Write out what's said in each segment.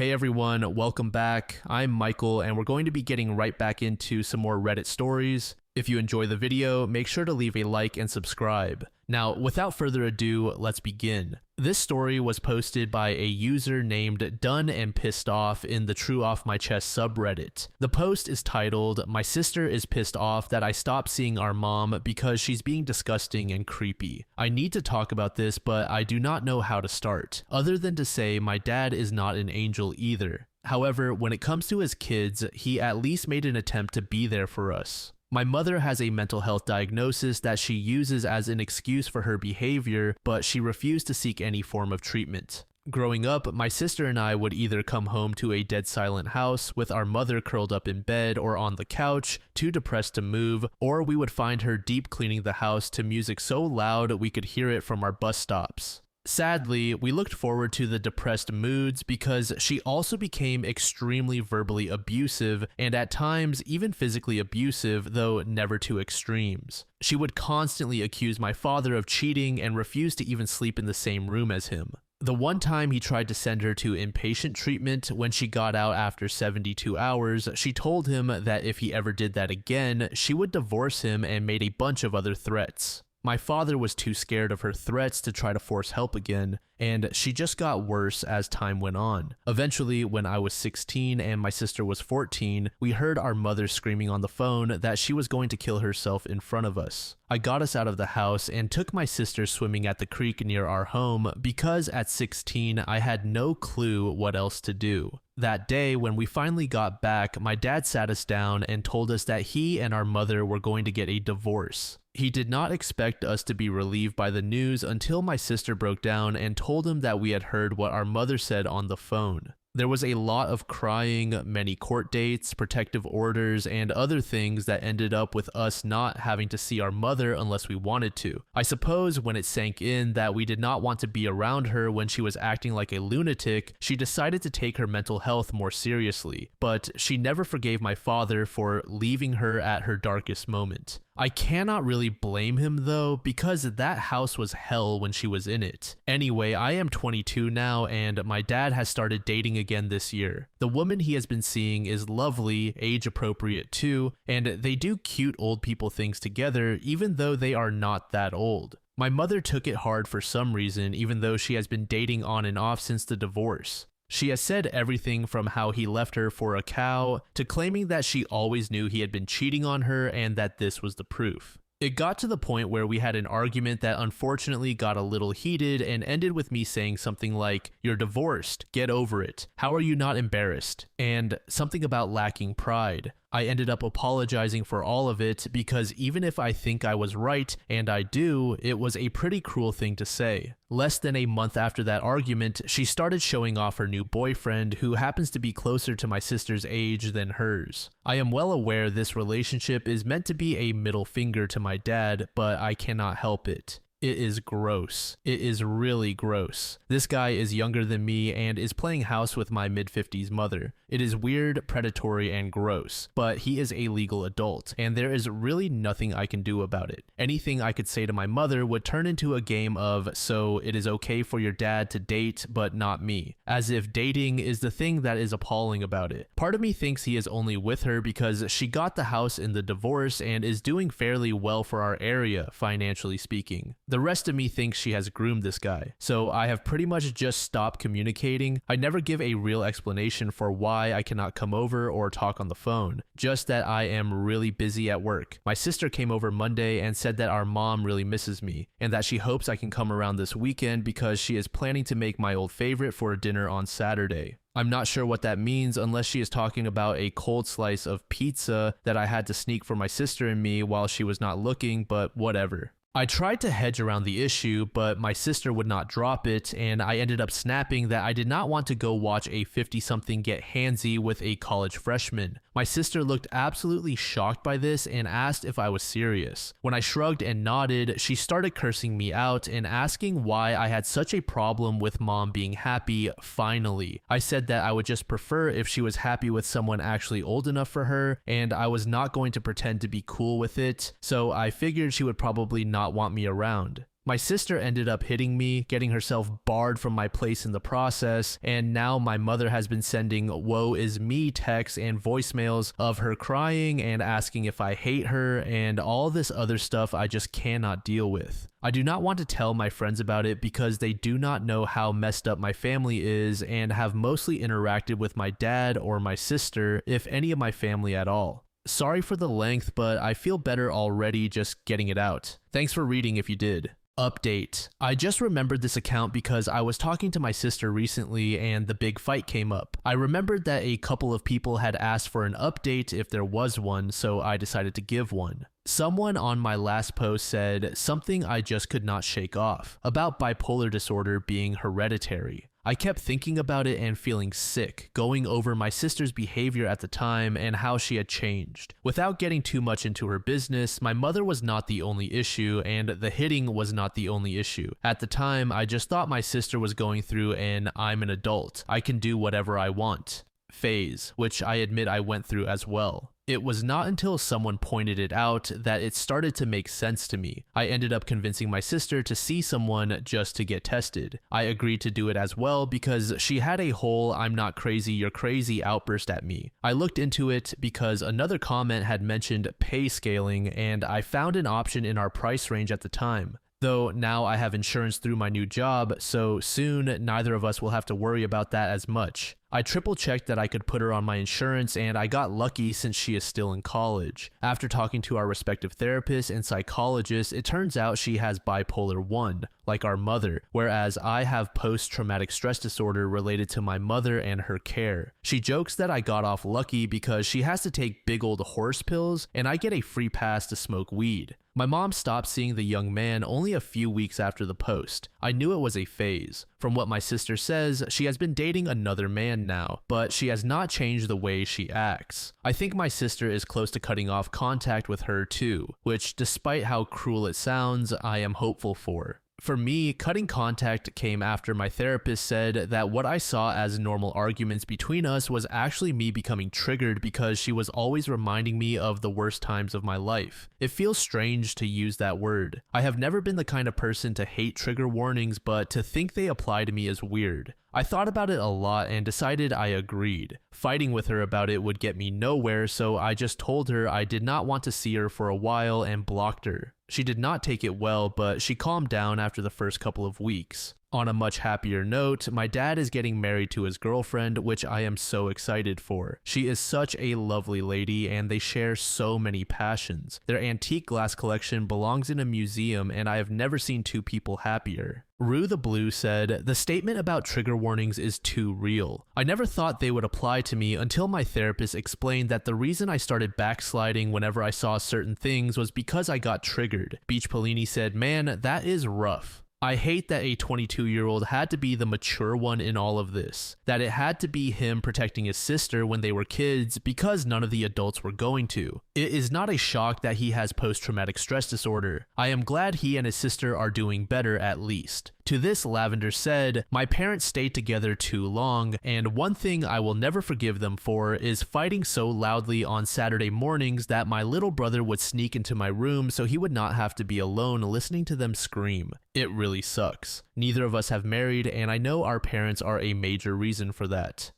Hey everyone, welcome back. I'm Michael, and we're going to be getting right back into some more Reddit stories. If you enjoy the video, make sure to leave a like and subscribe. Now, without further ado, let's begin. This story was posted by a user named Done and Pissed Off in the True Off My Chest subreddit. The post is titled, "My sister is pissed off that I stopped seeing our mom because she's being disgusting and creepy. I need to talk about this, but I do not know how to start, other than to say my dad is not an angel either. However, when it comes to his kids, he at least made an attempt to be there for us. My mother has a mental health diagnosis that she uses as an excuse for her behavior, but she refused to seek any form of treatment. Growing up, my sister and I would either come home to a dead silent house with our mother curled up in bed or on the couch, too depressed to move, or we would find her deep cleaning the house to music so loud we could hear it from our bus stops. Sadly, we looked forward to the depressed moods because she also became extremely verbally abusive and at times even physically abusive, though never to extremes. She would constantly accuse my father of cheating and refuse to even sleep in the same room as him. The one time he tried to send her to inpatient treatment when she got out after 72 hours, she told him that if he ever did that again, she would divorce him and made a bunch of other threats. My father was too scared of her threats to try to force help again, and she just got worse as time went on. Eventually, when I was 16 and my sister was 14, we heard our mother screaming on the phone that she was going to kill herself in front of us. I got us out of the house and took my sister swimming at the creek near our home because at 16 I had no clue what else to do. That day, when we finally got back, my dad sat us down and told us that he and our mother were going to get a divorce. He did not expect us to be relieved by the news until my sister broke down and told him that we had heard what our mother said on the phone. There was a lot of crying, many court dates, protective orders, and other things that ended up with us not having to see our mother unless we wanted to. I suppose when it sank in that we did not want to be around her when she was acting like a lunatic, she decided to take her mental health more seriously. But she never forgave my father for leaving her at her darkest moment. I cannot really blame him though, because that house was hell when she was in it. Anyway, I am 22 now and my dad has started dating again this year. The woman he has been seeing is lovely, age appropriate too, and they do cute old people things together even though they are not that old. My mother took it hard for some reason even though she has been dating on and off since the divorce. She has said everything from how he left her for a cow to claiming that she always knew he had been cheating on her and that this was the proof. It got to the point where we had an argument that unfortunately got a little heated and ended with me saying something like, "You're divorced, get over it. How are you not embarrassed?" And something about lacking pride. I ended up apologizing for all of it because even if I think I was right, and I do, it was a pretty cruel thing to say. Less than a month after that argument, she started showing off her new boyfriend who happens to be closer to my sister's age than hers. I am well aware this relationship is meant to be a middle finger to my dad, but I cannot help it. It is gross. It is really gross. This guy is younger than me and is playing house with my mid-50s mother. It is weird, predatory, and gross, but he is a legal adult, and there is really nothing I can do about it. Anything I could say to my mother would turn into a game of, so it is okay for your dad to date, but not me, as if dating is the thing that is appalling about it. Part of me thinks he is only with her because she got the house in the divorce and is doing fairly well for our area, financially speaking. The rest of me thinks she has groomed this guy, so I have pretty much just stopped communicating. I never give a real explanation for why I cannot come over or talk on the phone, just that I am really busy at work. My sister came over Monday and said that our mom really misses me, and that she hopes I can come around this weekend because she is planning to make my old favorite for dinner on Saturday. I'm not sure what that means unless she is talking about a cold slice of pizza that I had to sneak for my sister and me while she was not looking, but whatever. I tried to hedge around the issue, but my sister would not drop it, and I ended up snapping that I did not want to go watch a 50-something get handsy with a college freshman. My sister looked absolutely shocked by this and asked if I was serious. When I shrugged and nodded, she started cursing me out and asking why I had such a problem with mom being happy, finally. I said that I would just prefer if she was happy with someone actually old enough for her, and I was not going to pretend to be cool with it, so I figured she would probably not want me around. My sister ended up hitting me, getting herself barred from my place in the process, and now my mother has been sending woe is me texts and voicemails of her crying and asking if I hate her and all this other stuff I just cannot deal with. I do not want to tell my friends about it because they do not know how messed up my family is and have mostly interacted with my dad or my sister, if any of my family at all. Sorry for the length, but I feel better already just getting it out. Thanks for reading if you did. Update. I just remembered this account because I was talking to my sister recently and the big fight came up. I remembered that a couple of people had asked for an update if there was one, so I decided to give one. Someone on my last post said something I just could not shake off, about bipolar disorder being hereditary. I kept thinking about it and feeling sick, going over my sister's behavior at the time and how she had changed. Without getting too much into her business, my mother was not the only issue and the hitting was not the only issue. At the time, I just thought my sister was going through an I'm an adult, I can do whatever I want phase, which I admit I went through as well. It was not until someone pointed it out that it started to make sense to me. I ended up convincing my sister to see someone just to get tested. I agreed to do it as well because she had a whole I'm not crazy, you're crazy outburst at me. I looked into it because another comment had mentioned pay scaling and I found an option in our price range at the time. Though now I have insurance through my new job, so soon neither of us will have to worry about that as much. I triple checked that I could put her on my insurance and I got lucky since she is still in college. After talking to our respective therapists and psychologists, it turns out she has bipolar 1, like our mother, whereas I have post-traumatic stress disorder related to my mother and her care. She jokes that I got off lucky because she has to take big old horse pills and I get a free pass to smoke weed. My mom stopped seeing the young man only a few weeks after the post. I knew it was a phase. From what my sister says, she has been dating another man now, but she has not changed the way she acts. I think my sister is close to cutting off contact with her too, which despite how cruel it sounds, I am hopeful for. For me, cutting contact came after my therapist said that what I saw as normal arguments between us was actually me becoming triggered because she was always reminding me of the worst times of my life. It feels strange to use that word. I have never been the kind of person to hate trigger warnings, but to think they apply to me is weird. I thought about it a lot and decided I agreed. Fighting with her about it would get me nowhere, so I just told her I did not want to see her for a while and blocked her. She did not take it well, but she calmed down after the first couple of weeks. On a much happier note, my dad is getting married to his girlfriend, which I am so excited for. She is such a lovely lady and they share so many passions. Their antique glass collection belongs in a museum and I have never seen two people happier. Rue the Blue said, "The statement about trigger warnings is too real. I never thought they would apply to me until my therapist explained that the reason I started backsliding whenever I saw certain things was because I got triggered." Beach Pellini said, "Man, that is rough. I hate that a 22-year-old had to be the mature one in all of this, that it had to be him protecting his sister when they were kids because none of the adults were going to. It is not a shock that he has post-traumatic stress disorder. I am glad he and his sister are doing better at least." To this, Lavender said, "My parents stayed together too long, and one thing I will never forgive them for is fighting so loudly on Saturday mornings that my little brother would sneak into my room so he would not have to be alone listening to them scream. It really sucks. Neither of us have married, and I know our parents are a major reason for that."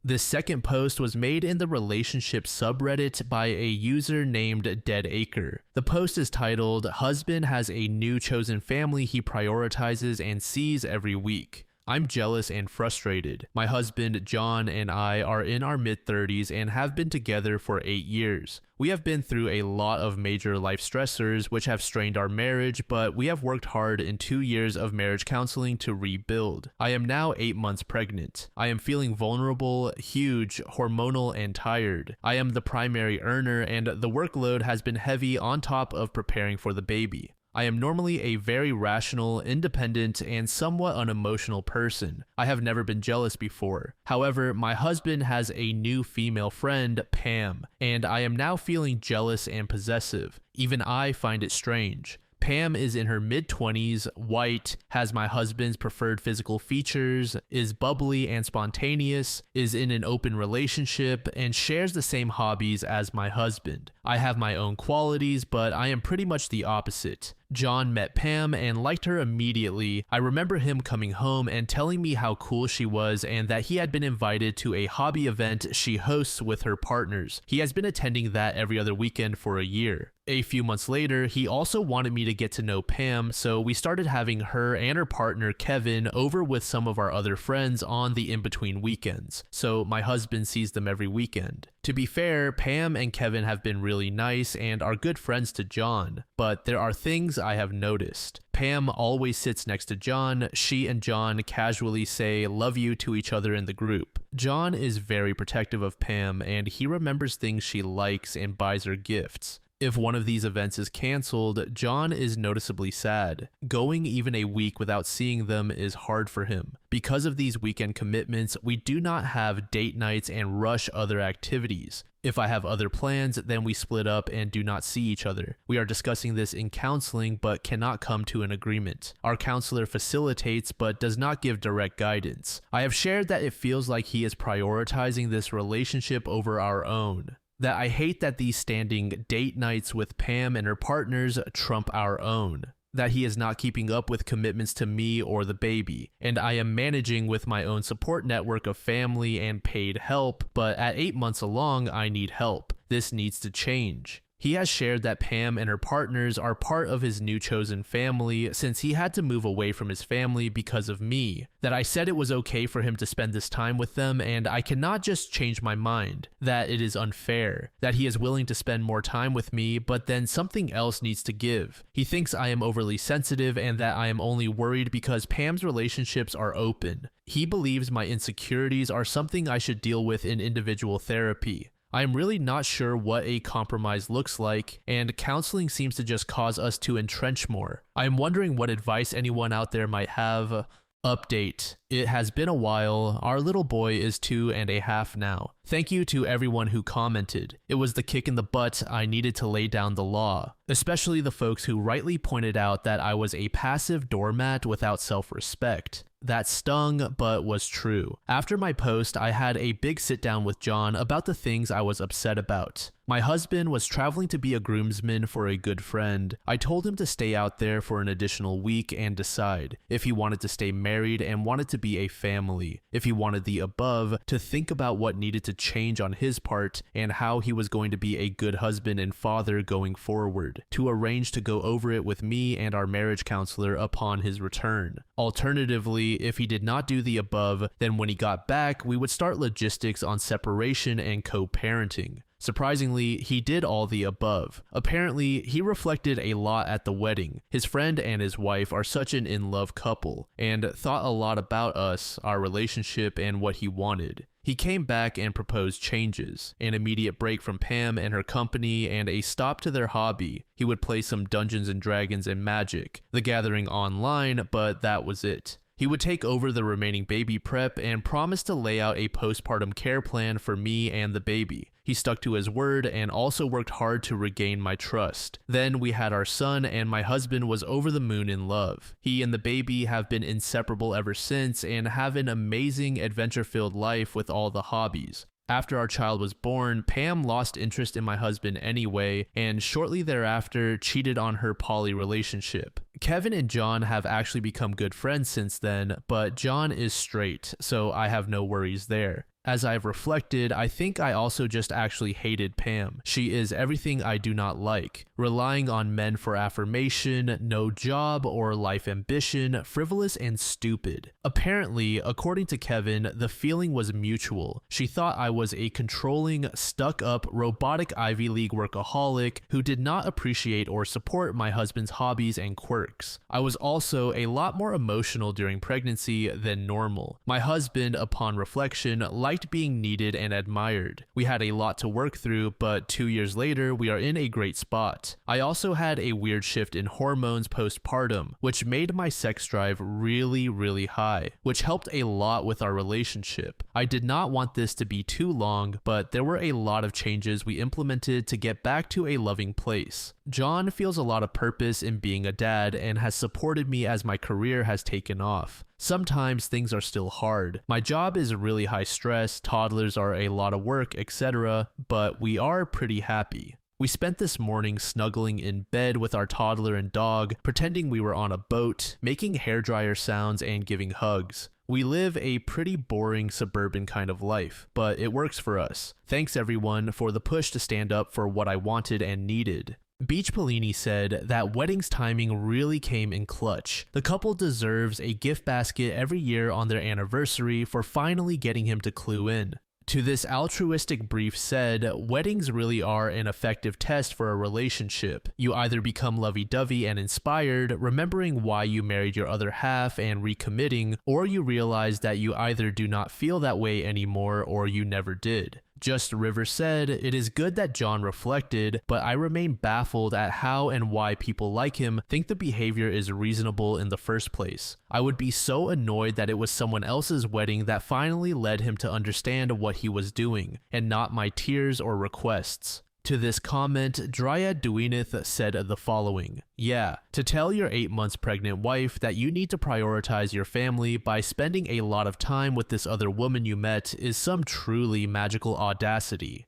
This second post was made in the relationship subreddit by a user named Dead Acre. The post is titled, "Husband has a new chosen family he prioritizes and sees every week. I'm jealous and frustrated. My husband, John, and I are in our mid-30s and have been together for 8 years. We have been through a lot of major life stressors which have strained our marriage, but we have worked hard in 2 years of marriage counseling to rebuild. I am now 8 months pregnant. I am feeling vulnerable, huge, hormonal, and tired. I am the primary earner and the workload has been heavy on top of preparing for the baby. I am normally a very rational, independent, and somewhat unemotional person. I have never been jealous before. However, my husband has a new female friend, Pam, and I am now feeling jealous and possessive. Even I find it strange. Pam is in her mid-20s, white, has my husband's preferred physical features, is bubbly and spontaneous, is in an open relationship, and shares the same hobbies as my husband. I have my own qualities, but I am pretty much the opposite. John met Pam and liked her immediately. I remember him coming home and telling me how cool she was and that he had been invited to a hobby event she hosts with her partners. He has been attending that every other weekend for a year. A few months later, he also wanted me to get to know Pam, so we started having her and her partner Kevin over with some of our other friends on the in-between weekends, so my husband sees them every weekend. To be fair, Pam and Kevin have been really nice and are good friends to John, but there are things I have noticed. Pam always sits next to John. She and John casually say "love you" to each other in the group. John is very protective of Pam and he remembers things she likes and buys her gifts. If one of these events is canceled, John is noticeably sad. Going even a week without seeing them is hard for him. Because of these weekend commitments, we do not have date nights and rush other activities. If I have other plans, then we split up and do not see each other. We are discussing this in counseling but cannot come to an agreement. Our counselor facilitates but does not give direct guidance. I have shared that it feels like he is prioritizing this relationship over our own. That I hate that these standing date nights with Pam and her partners trump our own. That he is not keeping up with commitments to me or the baby, and I am managing with my own support network of family and paid help, but at 8 months along, I need help. This needs to change. He has shared that Pam and her partners are part of his new chosen family since he had to move away from his family because of me. That I said it was okay for him to spend this time with them and I cannot just change my mind. That it is unfair. That he is willing to spend more time with me, but then something else needs to give. He thinks I am overly sensitive and that I am only worried because Pam's relationships are open. He believes my insecurities are something I should deal with in individual therapy. I am really not sure what a compromise looks like, and counseling seems to just cause us to entrench more. I am wondering what advice anyone out there might have. Update. It has been a while. Our little boy is 2.5 now. Thank you to everyone who commented. It was the kick in the butt I needed to lay down the law, especially the folks who rightly pointed out that I was a passive doormat without self-respect. That stung, but was true. After my post, I had a big sit down with John about the things I was upset about. My husband was traveling to be a groomsman for a good friend. I told him to stay out there for an additional week and decide if he wanted to stay married and wanted to be a family. If he wanted the above, to think about what needed to change on his part and how he was going to be a good husband and father going forward. To arrange to go over it with me and our marriage counselor upon his return. Alternatively, if he did not do the above, then when he got back, we would start logistics on separation and co-parenting. Surprisingly, he did all the above. Apparently, he reflected a lot at the wedding. His friend and his wife are such an in-love couple, and thought a lot about us, our relationship, and what he wanted. He came back and proposed changes, an immediate break from Pam and her company, and a stop to their hobby. He would play some Dungeons and Dragons and Magic, the Gathering online, but that was it. He would take over the remaining baby prep and promised to lay out a postpartum care plan for me and the baby. He stuck to his word and also worked hard to regain my trust. Then we had our son and my husband was over the moon in love. He and the baby have been inseparable ever since and have an amazing adventure-filled life with all the hobbies. After our child was born, Pam lost interest in my husband anyway, and shortly thereafter cheated on her poly relationship. Kevin and John have actually become good friends since then, but John is straight, so I have no worries there. As I've reflected, I think I also just actually hated Pam. She is everything I do not like. Relying on men for affirmation, no job or life ambition, frivolous and stupid. Apparently, according to Kevin, the feeling was mutual. She thought I was a controlling, stuck-up, robotic Ivy League workaholic who did not appreciate or support my husband's hobbies and quirks. I was also a lot more emotional during pregnancy than normal. My husband, upon reflection, liked being needed and admired. We had a lot to work through, but 2 years later, we are in a great spot. I also had a weird shift in hormones postpartum, which made my sex drive really high, which helped a lot with our relationship. I did not want this to be too long, but there were a lot of changes we implemented to get back to a loving place. John feels a lot of purpose in being a dad and has supported me as my career has taken off. Sometimes things are still hard. My job is really high stress, toddlers are a lot of work, etc., but we are pretty happy. We spent this morning snuggling in bed with our toddler and dog, pretending we were on a boat, making hairdryer sounds and giving hugs. We live a pretty boring suburban kind of life, but it works for us. Thanks everyone for the push to stand up for what I wanted and needed. Beach Pellini said that wedding's timing really came in clutch. The couple deserves a gift basket every year on their anniversary for finally getting him to clue in. To this altruistic brief said, weddings really are an effective test for a relationship. You either become lovey-dovey and inspired, remembering why you married your other half and recommitting, or you realize that you either do not feel that way anymore or you never did. Just River said, it is good that John reflected, but I remain baffled at how and why people like him think the behavior is reasonable in the first place. I would be so annoyed that it was someone else's wedding that finally led him to understand what he was doing, and not my tears or requests. To this comment, Dryad Duinith said the following: yeah, to tell your 8 months pregnant wife that you need to prioritize your family by spending a lot of time with this other woman you met is some truly magical audacity.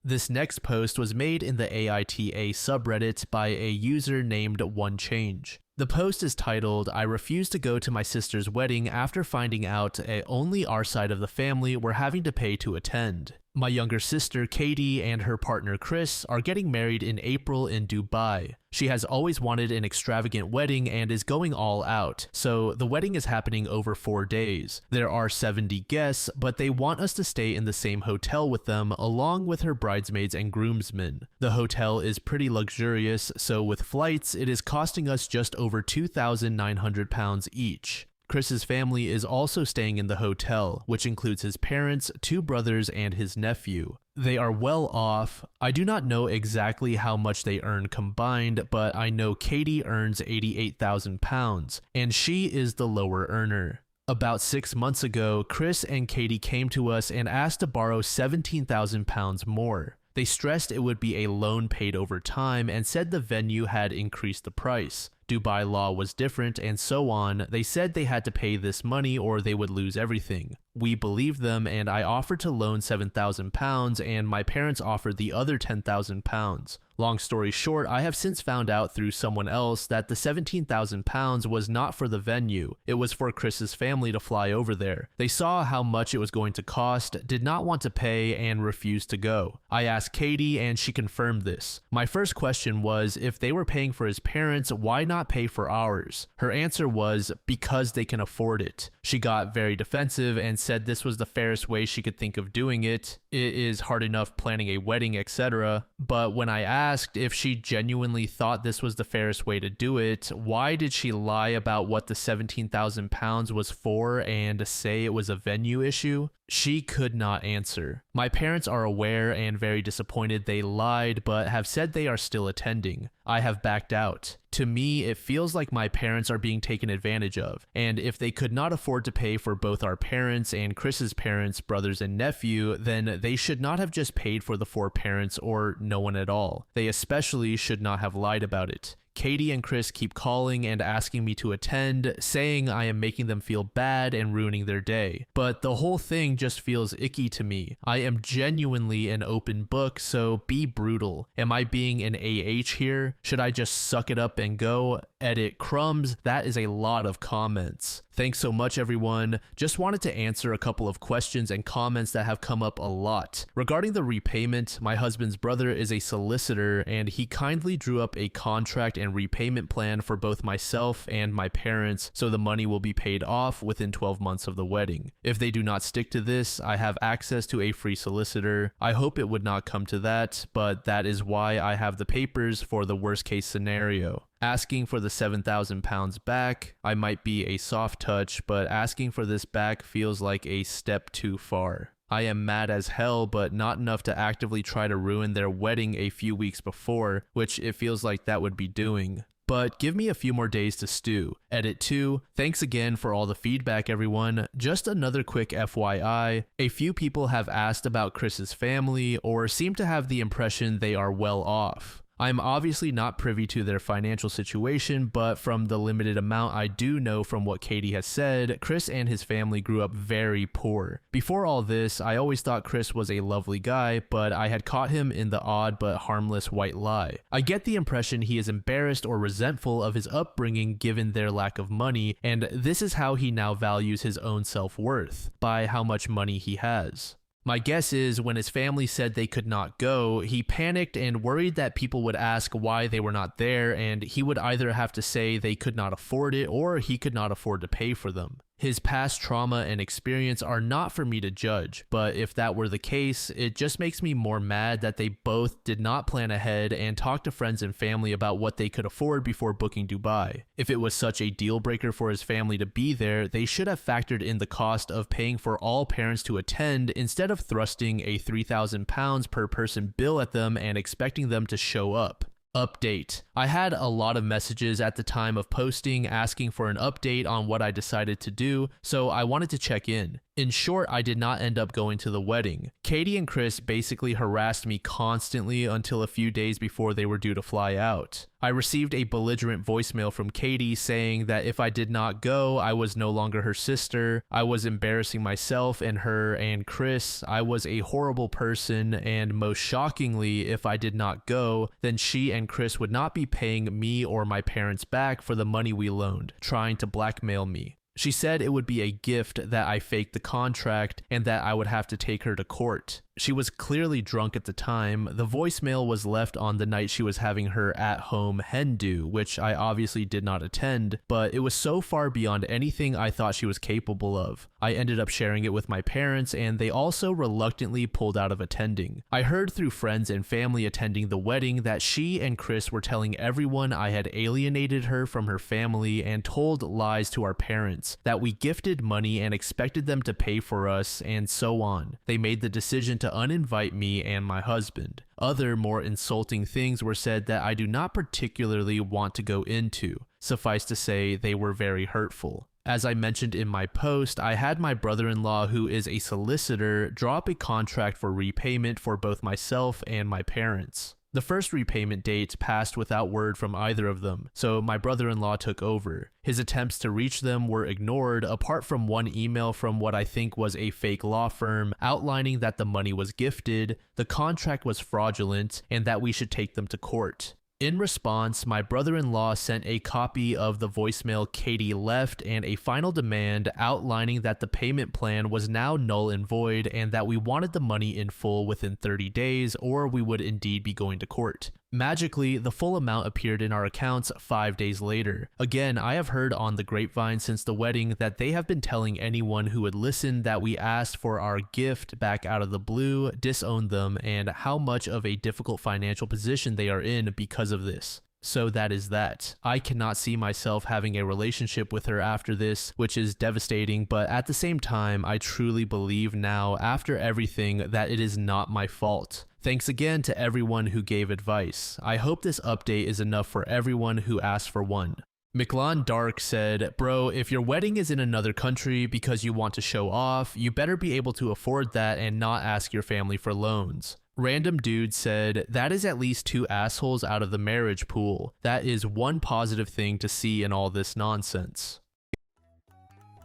This next post was made in the AITA subreddit by a user named OneChange. The post is titled, I refuse to go to my sister's wedding after finding out only our side of the family were having to pay to attend. My younger sister Katie and her partner Chris are getting married in April in Dubai. She has always wanted an extravagant wedding and is going all out, so the wedding is happening over 4 days. There are 70 guests, but they want us to stay in the same hotel with them along with her bridesmaids and groomsmen. The hotel is pretty luxurious, so with flights it is costing us just over £2,900 each. Chris's family is also staying in the hotel, which includes his parents, 2 brothers, and his nephew. They are well off. I do not know exactly how much they earn combined, but I know Katie earns £88,000, and she is the lower earner. About 6 months ago, Chris and Katie came to us and asked to borrow £17,000 more. They stressed it would be a loan paid over time and said the venue had increased the price. Dubai law was different and so on. They said they had to pay this money or they would lose everything. We believed them and I offered to loan £7,000 and my parents offered the other £10,000. Long story short, I have since found out through someone else that the £17,000 was not for the venue. It was for Chris's family to fly over there. They saw how much it was going to cost, did not want to pay, and refused to go. I asked Katie and she confirmed this. My first question was, if they were paying for his parents, why not pay for ours? Her answer was, because they can afford it. She got very defensive and said this was the fairest way she could think of doing it. It is hard enough planning a wedding, etc. But when I asked if she genuinely thought this was the fairest way to do it, why did she lie about what the £17,000 was for and say it was a venue issue? She could not answer. My parents are aware and very disappointed they lied, but have said they are still attending. I have backed out. To me, it feels like my parents are being taken advantage of, and if they could not afford to pay for both our parents and Chris's parents, brothers and nephew, then they should not have just paid for the 4 parents or no one at all. They especially should not have lied about it. Katie and Chris keep calling and asking me to attend, saying I am making them feel bad and ruining their day. But the whole thing just feels icky to me. I am genuinely an open book, so be brutal. Am I being an AH here? Should I just suck it up and go? Edit crumbs? That is a lot of comments. Thanks so much, everyone. Just wanted to answer a couple of questions and comments that have come up a lot. Regarding the repayment, my husband's brother is a solicitor and he kindly drew up a contract and repayment plan for both myself and my parents, so the money will be paid off within 12 months of the wedding. If they do not stick to this, I have access to a free solicitor. I hope it would not come to that, but that is why I have the papers for the worst case scenario. Asking for the £7,000 back, I might be a soft touch, but asking for this back feels like a step too far. I am mad as hell, but not enough to actively try to ruin their wedding a few weeks before, which it feels like that would be doing. But give me a few more days to stew. Edit 2. Thanks again for all the feedback, everyone. Just another quick FYI, a few people have asked about Chris's family or seem to have the impression they are well off. I'm obviously not privy to their financial situation, but from the limited amount I do know from what Katie has said, Chris and his family grew up very poor. Before all this, I always thought Chris was a lovely guy, but I had caught him in the odd but harmless white lie. I get the impression he is embarrassed or resentful of his upbringing given their lack of money, and this is how he now values his own self-worth, by how much money he has. My guess is when his family said they could not go, he panicked and worried that people would ask why they were not there, and he would either have to say they could not afford it or he could not afford to pay for them. His past trauma and experience are not for me to judge, but if that were the case, it just makes me more mad that they both did not plan ahead and talk to friends and family about what they could afford before booking Dubai. If it was such a deal breaker for his family to be there, they should have factored in the cost of paying for all parents to attend instead of thrusting a £3,000 per person bill at them and expecting them to show up. Update. I had a lot of messages at the time of posting asking for an update on what I decided to do, so I wanted to check in. In short, I did not end up going to the wedding. Katie and Chris basically harassed me constantly until a few days before they were due to fly out. I received a belligerent voicemail from Katie saying that if I did not go, I was no longer her sister, I was embarrassing myself and her and Chris, I was a horrible person, and most shockingly, if I did not go, then she and Chris would not be paying me or my parents back for the money we loaned, trying to blackmail me. She said it would be a gift that I faked the contract and that I would have to take her to court. She was clearly drunk at the time. The voicemail was left on the night she was having her at-home hen do, which I obviously did not attend, but it was so far beyond anything I thought she was capable of. I ended up sharing it with my parents, and they also reluctantly pulled out of attending. I heard through friends and family attending the wedding that she and Chris were telling everyone I had alienated her from her family and told lies to our parents, that we gifted money and expected them to pay for us, and so on. They made the decision to uninvite me and my husband. Other more insulting things were said that I do not particularly want to go into. Suffice to say, they were very hurtful. As I mentioned in my post, I had my brother-in-law, who is a solicitor, draw up a contract for repayment for both myself and my parents. The first repayment date passed without word from either of them, so my brother-in-law took over. His attempts to reach them were ignored, apart from one email from what I think was a fake law firm outlining that the money was gifted, the contract was fraudulent, and that we should take them to court. In response, my brother-in-law sent a copy of the voicemail Katie left and a final demand outlining that the payment plan was now null and void and that we wanted the money in full within 30 days or we would indeed be going to court. Magically, the full amount appeared in our accounts 5 days later. Again, I have heard on the grapevine since the wedding that they have been telling anyone who would listen that we asked for our gift back out of the blue, disowned them, and how much of a difficult financial position they are in because of this. So that is that. I cannot see myself having a relationship with her after this, which is devastating, but at the same time, I truly believe now, after everything, that it is not my fault. Thanks again to everyone who gave advice. I hope this update is enough for everyone who asked for one. McLon Dark said, "Bro, if your wedding is in another country because you want to show off, you better be able to afford that and not ask your family for loans." Random Dude said, "That is at least 2 assholes out of the marriage pool. That is one positive thing to see in all this nonsense."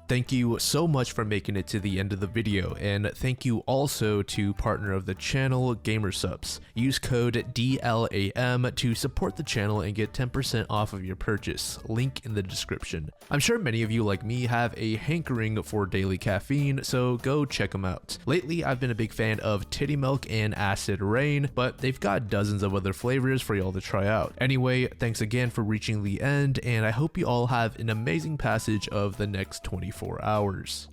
Thank you so much for making it to the end of the video, and thank you also to partner of the channel, Gamersupps. Use code DLAM to support the channel and get 10% off of your purchase, link in the description. I'm sure many of you like me have a hankering for daily caffeine, so go check them out. Lately, I've been a big fan of Titty Milk and Acid Rain, but they've got dozens of other flavors for y'all to try out. Anyway, thanks again for reaching the end, and I hope you all have an amazing passage of the next 24 hours.